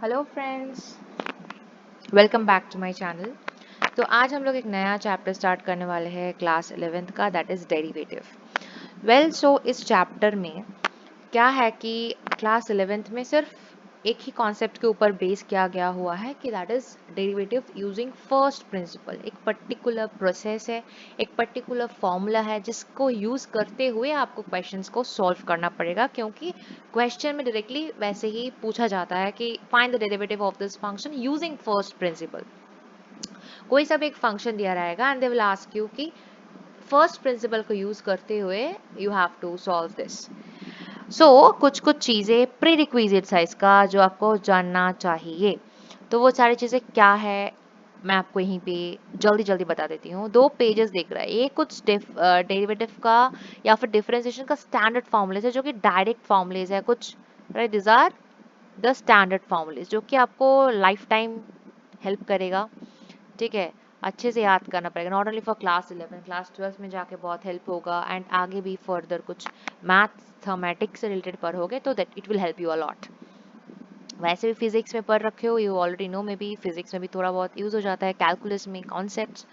Hello friends, welcome back to my channel. तो आज हम लोग एक नया चैप्टर स्टार्ट करने वाले हैं क्लास 11th का, दैट इज़ डेरिवेटिव। सो इस चैप्टर में क्या है कि क्लास 11th में सिर्फ एक ही कॉन्सेप्ट के ऊपर बेस किया गया हुआ है कि that is derivative using first principal. एक पर्टिकुलर प्रोसेस है, एक पर्टिकुलर फॉर्मूला है जिसको यूज करते हुए आपको क्वेश्चंस को सॉल्व करना पड़ेगा, क्योंकि क्वेश्चन में डायरेक्टली वैसे ही पूछा जाता है कि find the derivative of this function using first principle. कोई सा भी एक फंक्शन दिया रहेगा and they will ask you कि फर्स्ट प्रिंसिपल को यूज करते हुए you have to solve this. कुछ कुछ चीज़ें प्री रिक्विजिट्स है इसका जो आपको जानना चाहिए। तो वो सारी चीज़ें क्या है मैं आपको यहीं पे जल्दी जल्दी बता देती हूँ। 2 पेजेस देख रहा है, ये कुछ डेरिवेटिव का या फिर डिफरेंशिएशन का स्टैंडर्ड फॉर्मूलेज है जो कि डायरेक्ट फॉर्मूलेज है कुछ, right? This are the standard formulas जो कि आपको लाइफ टाइम हेल्प करेगा, ठीक है? अच्छे से याद करना पड़ेगा, not only for class 11, class 12 में जाके बहुत हेल्प होगा एंड आगे भी फर्दर कुछ मैथ्स थमेटिक्स से रिलेटेड पढ़ोगे तो that it will help you a lot. वैसे भी फिजिक्स में पढ़ रखे हो, you already know, may be physics में भी थोड़ा बहुत यूज हो जाता है, कैलकुलस में कॉन्सेप्ट्स।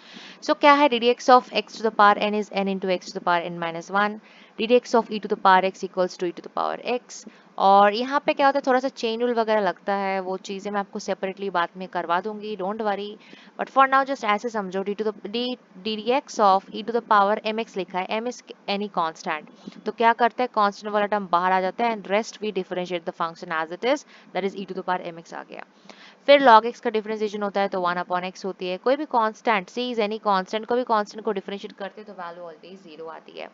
क्या है, ddx of x to the power n is n into x to the power n minus one, ddx of e to the power x equals to e to the power x। और यहाँ पे क्या होता है, थोड़ा सा chain rule वगैरह लगता है, वो चीज़ें मैं आपको सेपरेटली बाद में करवा दूंगी, don't worry. But for now just ऐसे समझो, ddx of e to the power mx लिखा है, m इज एनी कांस्टेंट। तो क्या करते हैं, कांस्टेंट वाला टर्म बाहर आ जाता है and rest we differentiate the function as it is, that is e to the power mx आ गया। फिर log x का डिफरेंशिएशन होता है तो 1 अपॉन x होती है। कोई भी constant, c is any constant, कोई भी कांस्टेंट को डिफरेंशिएट करते हैं तो वैल्यू ऑलवेज 0 आती है।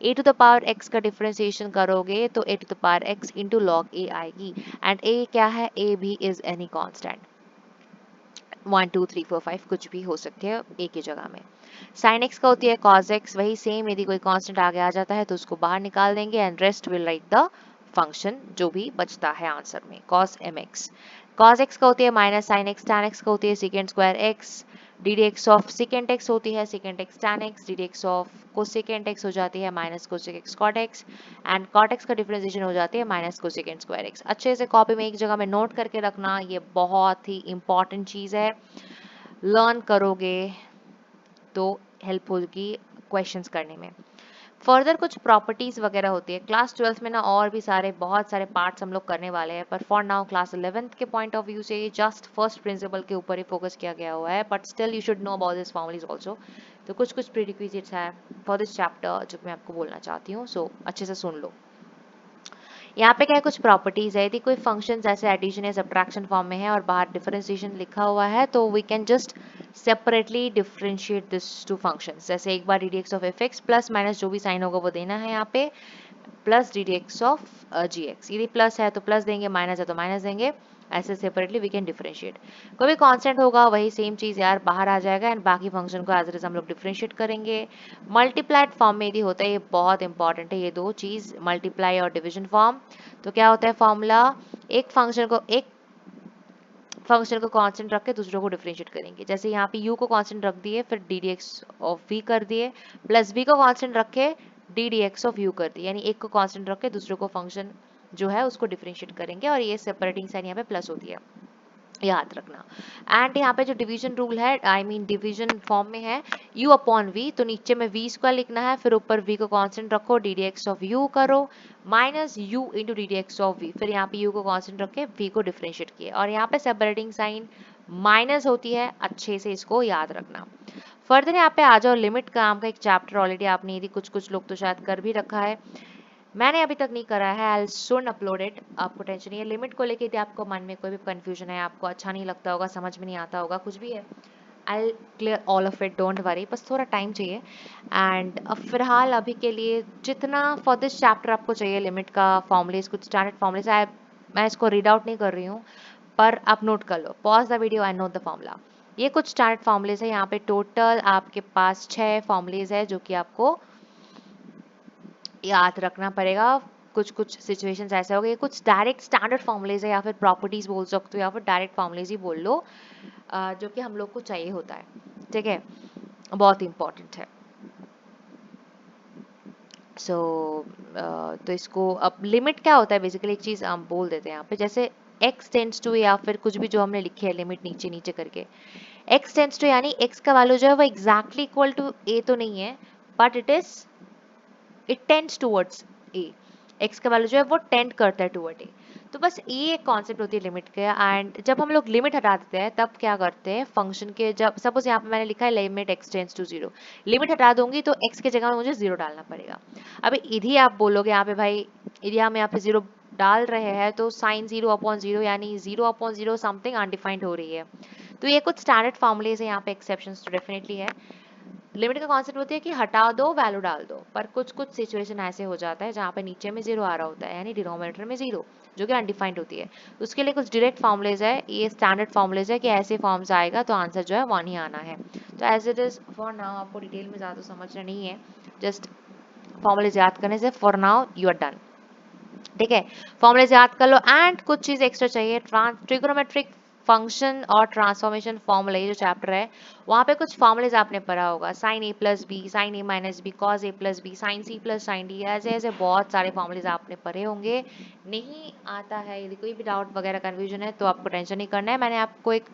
a to the power x का डिफरेंशिएशन करोगे तो a to the power x into log a आएगी। एंड a क्या है, a भी इज एनी कांस्टेंट, 1 2 3 4 5 कुछ भी हो सकते हैं a की जगह में। साइन x का होती है cos x, वही सेम, यदि कोई कांस्टेंट आगे आ जाता है तो उसको बाहर निकाल देंगे and rest will write the function जो भी बचता है आंसर में, cos mx। cos x का होती है minus sine x, tan x का होती है secant square x, ddx of secant x होती है secant x tan x, ddx of cosecant x हो जाती है minus cosec x cot x, and cot x का डिफरेंशिएशन हो जाती है माइनस cosecant स्क्वायर x। अच्छे से कॉपी में एक जगह में नोट करके रखना, ये बहुत ही इंपॉर्टेंट चीज़ है, लर्न करोगे तो हेल्प होगी क्वेश्चंस करने में। फर्दर कुछ प्रॉपर्टीज वगैरह होती है क्लास 12 में ना, और भी सारे बहुत सारे पार्ट्स हम लोग करने वाले हैं, पर फॉर नाउ क्लास 11th के पॉइंट ऑफ व्यू से जस्ट फर्स्ट प्रिंसिपल के ऊपर ही फोकस किया गया हुआ है, but still you should know about this formulas also. तो कुछ कुछ प्रीरिक्विजिट्स है फॉर दिस चैप्टर जो मैं आपको बोलना चाहती हूँ, अच्छे से सुन लो। यहाँ पे क्या है, कुछ प्रॉपर्टीज है, यदि कोई फंक्शन ऐसे एडिशन या सब्ट्रैक्शन फॉर्म में है और बाहर डिफरेंशिएशन लिखा हुआ है तो we can just separately differentiate this two functions. जैसे एक बार ddx of fx plus minus जो भी साइन होगा वो देना है यहाँ पे, प्लस ddx ऑफ gx, यदि प्लस है तो प्लस देंगे, माइनस है तो माइनस देंगे, ऐसे सेपरेटली वी कैन डिफरेंशिएट। कोई भी कांस्टेंट होगा वही सेम चीज़ यार बाहर आ जाएगा एंड बाकी फंक्शन को एज इट इज हम लोग डिफरेंशिएट करेंगे। मल्टीप्लाइड फॉर्म में यदि होता है, ये बहुत इंपॉर्टेंट है ये दो चीज़, मल्टीप्लाई और डिविजन फॉर्म। तो क्या होता है फॉर्मूला, एक फंक्शन को कांस्टेंट रख के दूसरों को डिफरेंशिएट करेंगे। जैसे यहाँ पे u को कांस्टेंट रख दिए, फिर ddx ऑफ v कर दिए, प्लस v को कांस्टेंट रख के ddx ऑफ u कर दिए, यानी एक को कांस्टेंट रख के दूसरे को फंक्शन जो है उसको डिफरेंशिएट करेंगे, और ये सेपरेटिंग साइन यहाँ पे प्लस होती है, याद रखना। एंड यहाँ पे जो डिवीजन रूल है, आई मीन डिवीजन फॉर्म में है u अपॉन v, तो नीचे में v स्क्वायर लिखना है, फिर ऊपर v को कांस्टेंट रखो, ddx ऑफ u करो, minus u into ddx of v, फिर यहाँ पे u को कांस्टेंट रख के v को डिफरेंशिएट किए, और यहाँ पे सेपरेटिंग साइन माइनस होती है, अच्छे से इसको याद रखना। फर्दर यहाँ पे आ जाओ, लिमिट का नाम का एक चैप्टर ऑलरेडी आपने, यदि कुछ कुछ लोग तो शायद कर भी रखा है, मैंने अभी तक नहीं करा है, आई सुन अपलोड इट, आपको टेंशन नहीं है। लिमिट को लेके यदि आपको मन में कोई भी कंफ्यूजन है, आपको अच्छा नहीं लगता होगा, समझ में नहीं आता होगा, कुछ भी है, I clear all of it, don't worry, बस थोड़ा टाइम चाहिए। एंड अब फिलहाल अभी के लिए जितना फॉर दिस चैप्टर आपको चाहिए लिमिट का फॉर्मूलेज, कुछ स्टैंडर्ड फॉर्मूलेज, मैं इसको रीड आउट नहीं कर रही हूँ, पर आप नोट कर लो, pause the video and note the formula. ये कुछ स्टैंडर्ड फॉर्मूलेज है, यहाँ पे टोटल आपके पास 6 फॉर्मूलेज है जो कि आपको याद रखना पड़ेगा। कुछ कुछ सिचुएशंस ऐसे हो गए, कुछ डायरेक्ट स्टैंडर्ड फॉर्मूलेज है, या फिर प्रॉपर्टीज बोल सकते हो, या फिर डायरेक्ट फॉर्मूलेज ही बोल लो, जो कि हम लोग को चाहिए होता है, ठीक है, बहुत इंपॉर्टेंट है। तो इसको अब लिमिट क्या होता है बेसिकली, एक चीज हम बोल देते हैं यहाँ पे, जैसे x टेंड्स टू, या फिर कुछ भी जो हमने लिखे है लिमिट नीचे नीचे करके, x टेंड्स टू यानी x का वैल्यू जो है वो एग्जैक्टली इक्वल टू a तो नहीं है, but it tends towards a। x का वैल्यू जो है वो टेंड करता है टूवर्ड a। तो बस ये एक कॉन्सेप्ट होती है लिमिट के। एंड जब हम लोग लिमिट हटा देते हैं तब क्या करते हैं फंक्शन के, जब सपोज यहाँ पे मैंने लिखा है limit x tends to 0, limit हटा दूंगी तो x के जगह में मुझे 0 डालना पड़ेगा। अभी यदि आप बोलोगे यहाँ पे भाई यदि हम यहाँ पे 0 डाल रहे हैं तो साइन 0 अपॉन 0 यानी 0 अपॉन 0 समथिंग अनडिफाइंड हो रही है। तो ये कुछ स्टैंडर्ड फॉर्मूलेज है, यहाँ पे एक्सेप्शंस तो डेफिनेटली है। लिमिट का कॉन्सेप्ट होती है कि हटा दो वैल्यू डाल दो, पर कुछ कुछ सिचुएशन ऐसे हो जाता है जहाँ पे नीचे में 0 आ रहा होता है यानी डिनोमिनेटर में 0 जो कि अनडिफाइंड होती है। उसके लिए कुछ डायरेक्ट फॉर्मूलेज है, ये स्टैंडर्ड फॉर्मूलेज है कि ऐसे फॉर्म्स आएगा तो आंसर जो है 1 ही आना है। तो as it is for now, आपको डिटेल में ज़्यादा समझना नहीं है, जस्ट फॉर्मूलेज याद करने से for now you are done. ठीक है, फॉर्मूलेज याद कर लो। एंड कुछ चीज एक्स्ट्रा चाहिए, ट्रिगोनोमेट्रिक फंक्शन और ट्रांसफॉर्मेशन फॉर्मूला, ये जो चैप्टर है वहाँ पे कुछ फॉर्मूलेज आपने पढ़ा होगा, sine A plus B, sine A minus B, cos A plus B, sine C plus sine D, ऐसे ऐसे बहुत सारे फॉर्मूलेज आपने पढ़े होंगे। नहीं आता है, यदि कोई भी डाउट वगैरह कन्फ्यूजन है तो आपको टेंशन नहीं करना है। मैंने आपको एक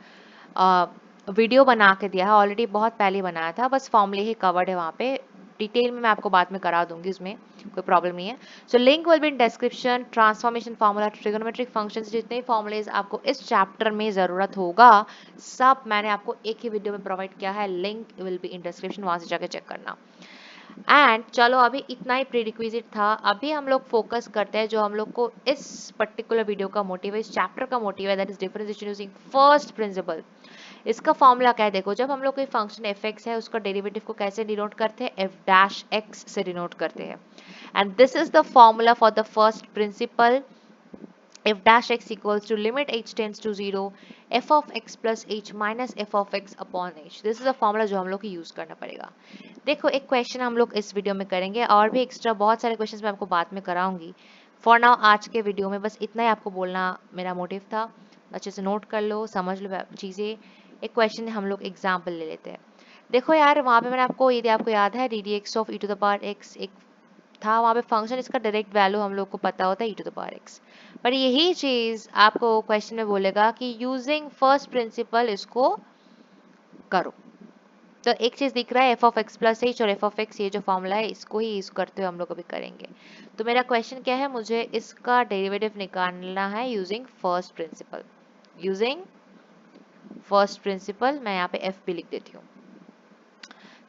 वीडियो बना के दिया है ऑलरेडी, बहुत पहले बनाया था, बस फॉर्मूले ही कवर्ड है वहाँ पे, डिटेल में मैं आपको बाद में करा दूंगी, उसमें कोई प्रॉब्लम नहीं है। So link will be in description. Transformation formula, trigonometric functions, जितने फॉर्मूलेज आपको इस चैप्टर में ज़रूरत होगा सब मैंने आपको एक ही वीडियो में प्रोवाइड किया है, link will be in description, वहाँ से जाके चेक करना। एंड चलो अभी इतना ही प्रीरिक्विजिट था, अभी हम लोग फोकस करते हैं जो हम लोग को इस पर्टिकुलर वीडियो का मोटिव है, इस चैप्टर का मोटिव है, that is differentiation using first principal. इसका फॉर्मूला क्या है, देखो जब हम लोग कोई फंक्शन एफ एक्स है उसका डेरिवेटिव को कैसे डिनोट करते हैं, एफ डैश एक्स से डिनोट करते हैं। And this is the formula for the first principle, f dash x equals to limit h tends to 0 f of x plus h minus f of x upon h। This is a formula जो हम लोग को use करना पड़ेगा। देखो एक question हम लोग इस वीडियो में करेंगे, और भी एक्स्ट्रा बहुत सारे क्वेश्चंस मैं आपको बाद में कराऊंगी। फॉर नाउ आज के वीडियो में बस इतना ही आपको बोलना मेरा मोटिव था, अच्छे से नोट कर लो, समझ लो चीज़ें। एक क्वेश्चन हम लोग एग्जाम्पल ले लेते हैं। देखो यार वहाँ पे मैंने आपको, यदि आपको याद है d d x of e to the power x एक था, वहाँ पे फंक्शन इसका डायरेक्ट वैल्यू हम लोग को पता होता है ई टू द पावर एक्स, पर यही चीज़ आपको क्वेश्चन में बोलेगा कि यूजिंग फर्स्ट प्रिंसिपल इसको करो। तो एक चीज दिख रहा है F of X plus H और एफ ऑफ एक्स, ये जो फॉर्मूला है इसको ही यूज करते हुए हम लोग अभी करेंगे। तो मेरा क्वेश्चन क्या है, मुझे इसका डेरिवेटिव निकालना है using first principal. Using first principal मैं यहाँ पे एफ भी लिख देती हूँ।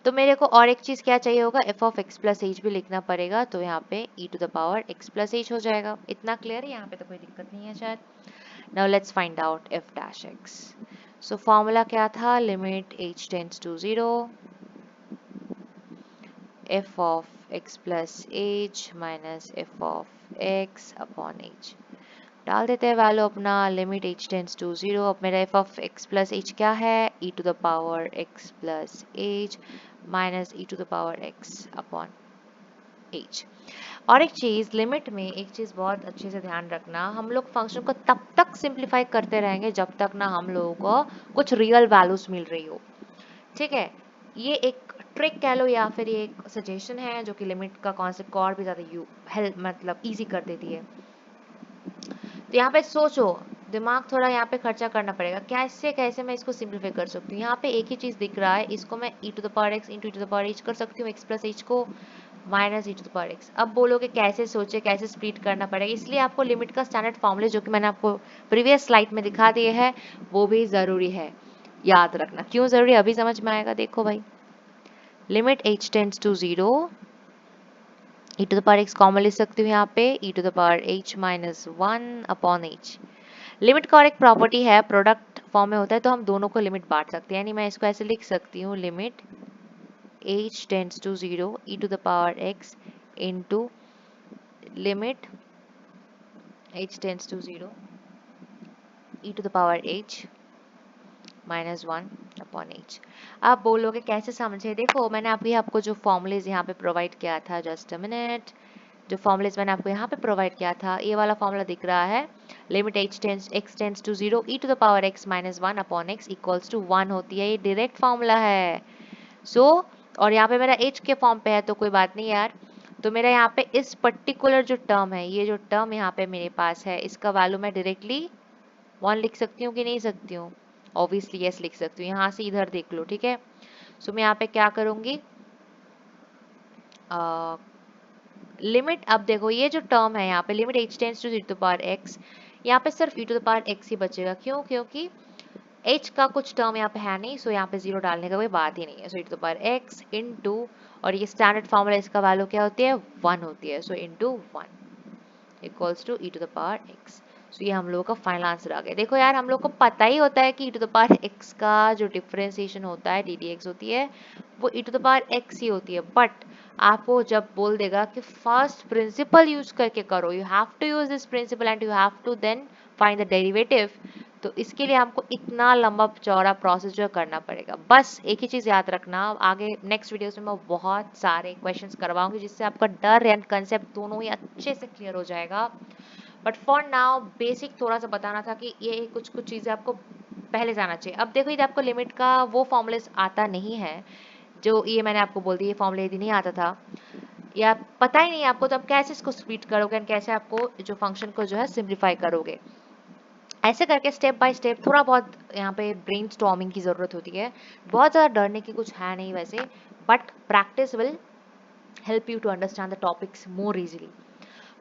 तो मेरे को और एक चीज क्या चाहिए होगा, F of X plus H भी लिखना पड़ेगा, तो यहाँ पे E to the power X plus H हो जाएगा। इतना क्लियर है, यहाँ पे तो कोई दिक्कत नहीं है शायद। Now let's find out f dash x. So formula क्या था, limit h tends to 0 f of x plus h minus f of x upon h। डाल देते हैं वैल्यू अपना, लिमिट h टेंड्स टू 0। अब मेरा f of x plus h क्या है, e to the power x plus h minus e to the power x upon h। और एक चीज लिमिट में, एक चीज बहुत अच्छे से ध्यान रखना, हम लोग फंक्शन को तब तक सिंप्लीफाई करते रहेंगे जब तक ना हम लोगों को कुछ रियल वैल्यूज मिल रही हो। ठीक है, ये एक ट्रिक कह लो या फिर ये एक सजेशन है जो कि लिमिट का कॉन्सेप्ट को और भी ज़्यादा यू हेल्प मतलब इजी कर देती है। तो यहाँ पे सोचो, दिमाग थोड़ा यहाँ पे खर्चा करना पड़ेगा, कैसे कैसे मैं इसको सिंप्लीफाई कर सकती हूँ। यहाँ पे एक ही चीज़ दिख रहा है, इसको मैं e to the power x into e to the power h कर सकती हूँ, x प्लस h को minus e to the power x। अब बोलोगे कैसे सोचे, कैसे स्प्लिट करना पड़ेगा, इसलिए आपको लिमिट का स्टैंडर्ड फॉर्मूले जो कि मैंने आपको प्रीवियस स्लाइड में दिखा दिए है वो भी ज़रूरी है याद रखना। क्यों ज़रूरी, अभी समझ में आएगा। देखो भाई, limit h tends to 0, e to the power x common ले सकती हूँ यहाँ पे, e to the power h minus 1 upon h। Limit का और एक प्रॉपर्टी है, प्रोडक्ट फॉर्म में होता है तो हम दोनों को लिमिट बांट सकते हैं, यानी मैं इसको ऐसे लिख सकती हूँ, limit h tends to 0 e to the power x into limit h tends to 0 e to the power h minus 1 upon h। आप बोलोगे कैसे समझे, देखो मैंने अभी आपको जो फॉर्मूलेज यहाँ पे प्रोवाइड किया था, जस्ट अ मिनट, जो फॉर्मूलेज मैंने आपको यहाँ पे प्रोवाइड किया था, ये वाला फॉर्मूला दिख रहा है, limit h tends x tends to 0 e to the power x minus 1 upon x equals to 1 होती है, ये डायरेक्ट फॉर्मूला है। और यहाँ पे मेरा h के फॉर्म पे है तो कोई बात नहीं यार। तो मेरा यहाँ पे इस पर्टिकुलर जो टर्म है, ये जो टर्म यहाँ पे मेरे पास है, इसका वैल्यू मैं डायरेक्टली वन लिख सकती हूँ कि नहीं सकती हूँ? ऑब्वियसली यस लिख सकती हूँ, यहाँ से इधर देख लो, ठीक है। सो मैं यहाँ पे क्या करूँगी, लिमिट, अब देखो ये जो टर्म है यहाँ पे limit h tends to e⁻x, यहाँ पे सिर्फ e⁻x ही बचेगा, क्यों? क्योंकि h का कुछ टर्म यहाँ पे है नहीं, सो यहाँ पे जीरो डालने का कोई बात ही नहीं है। सो e⁻x इनटू, और ये स्टैंडर्ड फॉर्मूला इसका वैल्यू क्या होती है, 1 होती है, so into 1 equals to e⁻x। So ये हम लोगों का फाइनल आंसर आ गया। देखो यार, हम लोग को पता ही होता है कि e⁻x का जो डिफरेंशिएशन होता है ddx होती है वो e⁻x ही होती है, बट आपको जब बोल देगा कि फर्स्ट प्रिंसिपल यूज करके करो, you have to use this principle and you have to then find the derivative, तो इसके लिए हमको इतना लंबा चौड़ा प्रोसेस जो करना पड़ेगा। बस एक ही चीज याद रखना, आगे नेक्स्ट वीडियोस में मैं बहुत सारे क्वेश्चंस करवाऊंगी जिससे आपका डर एंड कंसेप्ट दोनों ही अच्छे से क्लियर हो जाएगा। बट फॉर नाउ बेसिक थोड़ा सा बताना था कि ये कुछ कुछ चीजें आपको पहले जाना चाहिए। अब देखो, यदि आपको लिमिट का वो फॉर्मूले आता नहीं है, जो ये मैंने आपको बोल दिया, ये फॉर्मूले यदि नहीं आता था या पता ही नहीं आपको, तो आप कैसे इसको स्प्लिट करोगे एंड कैसे आपको जो फंक्शन को जो है सिंप्लीफाई करोगे, ऐसे करके स्टेप बाय स्टेप थोड़ा बहुत यहाँ पे ब्रेन स्टॉर्मिंग की ज़रूरत होती है। बहुत ज़्यादा डरने की कुछ है नहीं वैसे, but practice will help you to understand the topics more easily.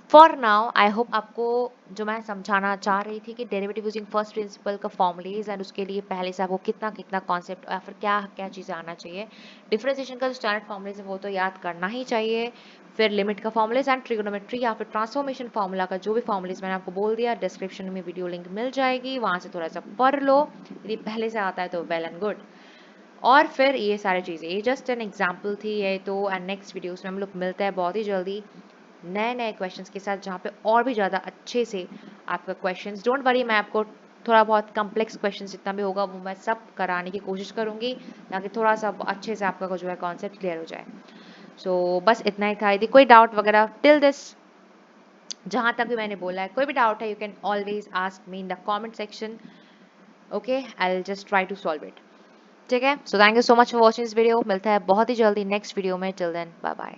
For now I hope आपको जो मैं समझाना चाह रही थी कि डेरिवेटिव यूजिंग फर्स्ट प्रिंसिपल का फॉर्मूलेज एंड उसके लिए पहले से आपको कितना कितना कॉन्सेप्ट या फिर क्या क्या चीज़ें आना चाहिए, डिफरेंशिएशन का जो स्टैंडर्ड फॉर्मूलेज है वो तो याद करना ही चाहिए, फिर लिमिट का फॉर्मूलेज एंड ट्रिगोनोमेट्री या फिर ट्रांसफॉर्मेशन फॉर्मूला का जो भी फॉर्मूलेज मैंने आपको बोल दिया, डिस्क्रिप्शन में वीडियो लिंक मिल जाएगी, वहाँ से थोड़ा सा पढ़ लो, यदि पहले से आता है तो वेल एंड गुड। और फिर ये सारी चीज़ें, ये जस्ट एन एग्जाम्पल थी ये तो, एंड नेक्स्ट वीडियोस में हम लोग मिलते हैं बहुत ही जल्दी नए नए क्वेश्चंस के साथ, जहाँ पे और भी ज़्यादा अच्छे से आपका क्वेश्चंस, डोंट वरी, मैं आपको थोड़ा बहुत कम्प्लेक्स क्वेश्चंस जितना भी होगा वो मैं सब कराने की कोशिश करूँगी, ताकि थोड़ा सा अच्छे से आपका जो है कॉन्सेप्ट क्लियर हो जाए। सो बस इतना ही था, यदि कोई डाउट वगैरह टिल दिस, जहाँ तक भी मैंने बोला है, कोई भी डाउट है, you can always ask me in the comment section, okay, I will just try to solve it. ठीक है, so thank you so much for watching this video, मिलता है बहुत ही जल्दी नेक्स्ट वीडियो में, टिल देन बाय बाय।